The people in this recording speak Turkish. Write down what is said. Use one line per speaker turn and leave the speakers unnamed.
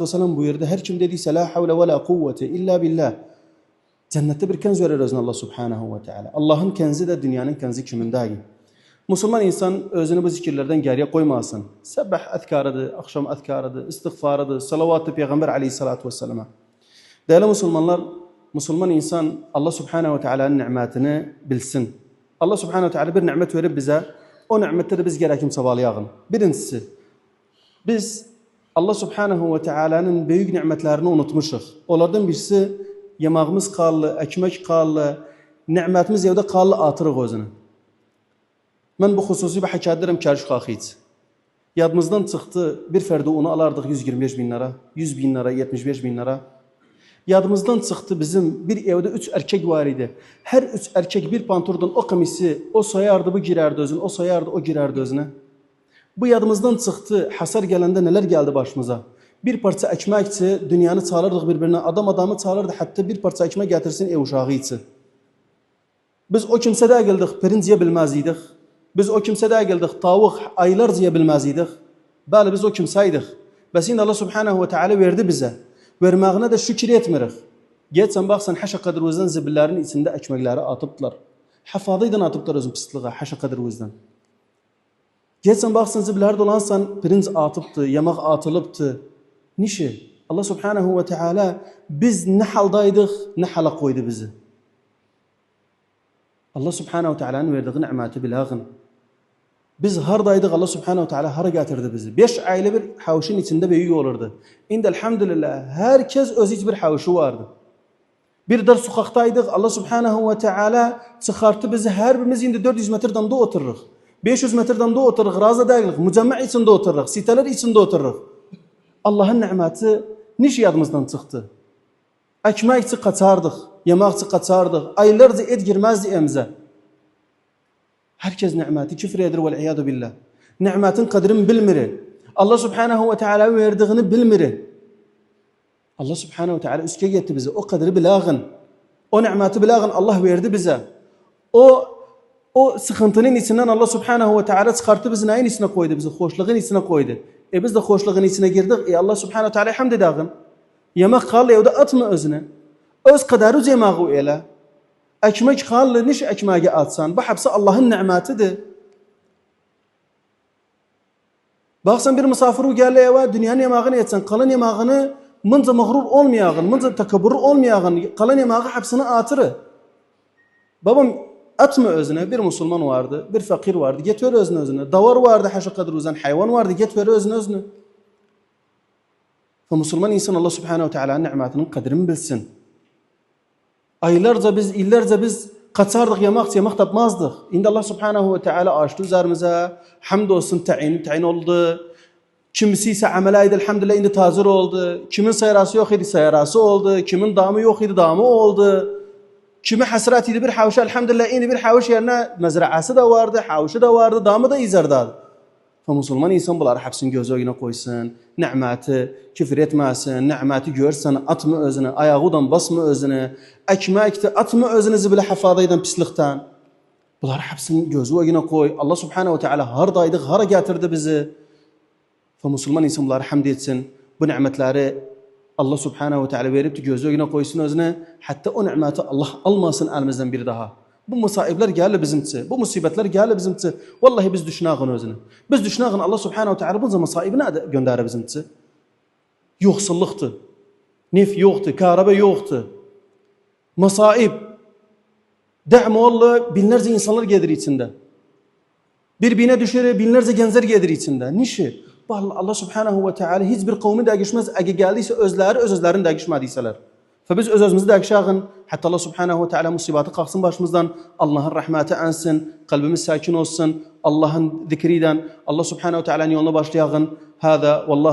Aleyhisselam buyurdu. Her kim dediyse la havle ve la kuvvete illa billah. Cennette bir kenz verir özüne Allah subhanahu ve teala. Allah'ın kenzi de dünyanın kenzi kimindəyi. Müslüman insan özünü bu zikirlerden geriye koymasın. Sabah azkarıdır, akşam azkarıdır, istiğfarıdır, salavat-ı Peygamber aleyhissalatu vesselam'a. Değerli Müslümanlar, Müslüman insan Allah subhanahu ve teala'nın nimetini bilsin. Allah subhanahu ve teala bir nimet verip bize, o nimetleri biz gerekim savalayalım. Birincisi, biz Allah subhanahu ve teala'nın büyük nimetlerini unutmuşuz. Onlardan birisi yemağımız qallı, ekmek qallı, nimetimiz evde qallı atırıq özünü. Ben bu hususi bir hikaye ederim Kerşuk Akit. Yadımızdan çıktı bir ferdi unu alardık 125 bin lira, 100 bin lira, 75 bin lira. Yadımızdan çıktı bizim bir evde 3 erkek var idi. Her 3 erkek bir pantolondan o kamisi, o soyardı bu girerdi özüne, o soyardı o girerdi özüne. Bu yadımızdan çıktı, hasar gelende neler geldi başımıza. Bir parça ekmekti, dünyanı çağırırdık birbirine, adam adamı çağırırdı, hatta bir parça ekmek getirsin ev uşağı için. Biz o kimsede geldik, pirinç yiyebilmezdik. Biz o kimsede geldik, tavuk aylarca yiyebilmezdik. Bəli biz o kimseydik. Bəs indi Allah subhanahu ve teala verdi bize. Vermağına da şükür etmirik. Geçsen baksan haşa kadar özden zibillerin içinde ekmekleri atıptılar. Hafadaydan atıptılar özün pisliğe, haşa kadar özden. Geçsen baksan zibiller dolansan pirinç atıptı, yemek atılıptı. Nişi? Allah subhanahu ve teala biz ne haldaydık, ne hala koydu bizi. Allah subhanahu ve teala'nın verdiği nimeti bilağın. Biz hardaydık, Allah subhanahu ve teala hara getirdi bizi. 5 aile bir havuşun içinde büyüyor olurdu. İndi elhamdülillah herkes öz bir havuşu vardı. Bir dar sokaktaydık, Allah subhanahu ve teala çıkarttı bizi. Her birimiz indi 400 metre damda otururuz. 500 metre damda otururuz, razı değiliz. Mücemma içinde otururuz, siteler içinde otururuz. Allah'ın nimeti niş yadımızdan çıktı. Ekmekçi kaçardık, yemekçi kaçardık. Aylarca et girmezdi emze. Herkes nimeti küfür edir vel-iyadu billah. Nimetin kadrini bilmiri. Allah subhanahu ve teala verdiğini bilmiri. Allah subhanahu ve teala üstüge getti bize. O kadri bilağın. O nimeti bilağın Allah verdi bize. O sıkıntının içinden Allah subhanahu ve teala çıkarttı bizi neyin içine koydu bizi? Hoşluğun içine koydu. Biz de hoşluğun içine girdik. Allah subhanahu ve teala hamd edağın. Yemek kallı evde atma özüne. Öz kadarı yemeği öyle. Ekmek kallı niş ekmeği atsan. Bu hepsi Allah'ın nimetidir. Baksan bir misafir geldi eve dünyanın yemeğini yetsen. Kalan yemeğini mınca mağrur olmayağın, mınca takabbur olmayağın. Kalan yemeği hepsini atırı. Babam atma özüne. Bir Müslüman vardı, bir fakir vardı. Get ver özüne. Davar vardı, haşa kadar uzan hayvan vardı. Get ver özüne. Müslüman insan Allah subhanahu ve teala'nın nimetinin kadrini bilsin. Aylarca biz, illerce biz kaçardık, yemek tapmazdık. İndi Allah subhanahu ve teala açtı üzerimize. Hamdolsun tayin oldu. Kimisi ise amelaydı elhamdülillah indi tazir oldu. Kimin sayrası yok idi sayrası oldu. Kimin damı yok idi damı oldu. Kimi hasret idi bir havuş elhamdülillah indi bir havuş yerine mezraası da vardı, havuşu da vardı, damı da izardadı. Müslüman insan bunları hepsini göz önüne koysun. Nimeti küfür etmesin. Nimeti görsen atma özüne. Ayağıdan basma özüne. Ekmekte atma özüne zibile hafadaydan pislikten. Bunları hepsini göz önüne koy. Allah subhanahu ve teala hardaydık, hara getirdi bizi. Müslüman insan bunları hamd etsin. Bu nimetleri Allah subhanahu ve teala verip de göz önüne koysun özüne. Hatta o nimeti Allah almasın elimizden bir daha. Bu musibetler geldi bizimti. Bu musibetler geldi bizimti. Vallahi biz düşünağın özünü. Biz düşünağın Allah subhanahu ve teala bu musibini gönderir bizimti. Yoksulluktı. Nef yoktu, karaba yoktu. Masaib. Da'mu binlerce insanlar gelir içinde. Birbirine düşer binlerce gençler gelir içinde. Nişi? Allah subhanahu ve teala hiçbir kavmi değişmez. Eğer geldiyse özlerini değişmediyseler. Biz özümüzü değişeğin, hatta Allah subhanahu ve teala musibati kalksın başımızdan, Allah'ın rahmeti ensin, kalbimiz sakin olsun, Allah'ın zikriden, Allah subhanahu ve teala'nın yoluna başlayağın. Hâzâ vallahu